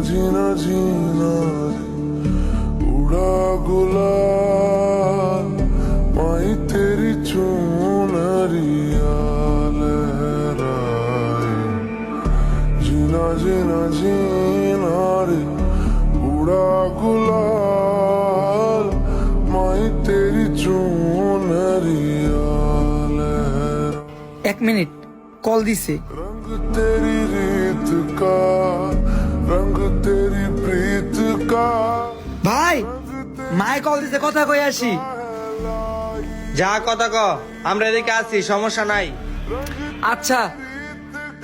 जीना जीना उड़ा गुलाल माई तेरी चुनरिया लहराए जीना जीना जीना रे उड़ा गुलाल माई तेरी चुनरिया लहराए। एक मिनिट कॉल दिसे। रंग तेरी रीत का रंग तेरी प्रीत का ভাই মায়ে কল দিছে, কথা কই আসি। যা কথা ক, আমরা এদিকে আছি, সমস্যা নাই। আচ্ছা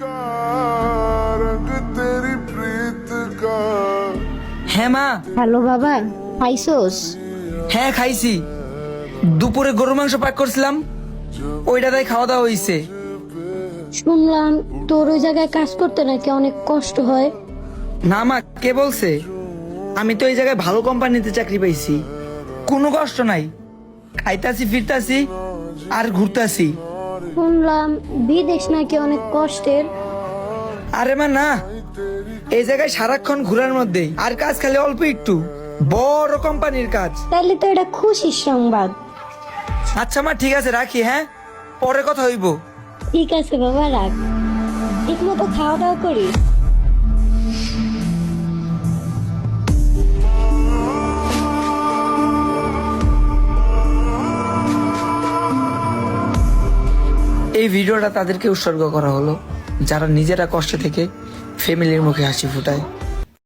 का रंग तेरी प्रीत का। হ্যাঁ মা। হ্যালো বাবা, খাইছোস? হ্যাঁ খাইছি, দুপুরে গরু মাংস পাক করছিলাম, ওইটাতেই খাওয়া দাওয়া হইছে। শুনলাম তোর ওই জায়গায় কাজ করতে নাকি অনেক কষ্ট হয়। না মা, কে বলছে? আমি তো এই জায়গায় ভালো কোম্পানিতে চাকরি পাইছি, কোনো কষ্ট নাই। খাইতাছি ফিরতাছি আর ঘুরতাছি। শুনলাম বিদেশ নাকি অনেক কষ্টের। আরে মা না, এই জায়গায় সারাক্ষণ ঘোরার মধ্যেই, আর কাজ খালি অল্প একটু, বড় কোম্পানির কাজ। তাইলে তো এটা খুশির সংবাদ। আচ্ছা মা ঠিক আছে, রাখি, হ্যাঁ পরে কথা হইব। ঠিক আছে বাবা, রাখ, ঠিক মতো খাওয়া দাওয়া করিস। এই ভিডিওটা তাদেরকে উৎসর্গ করা হলো যারা নিজেরা কষ্ট থেকে ফ্যামিলির মুখে হাসি ফুটায়।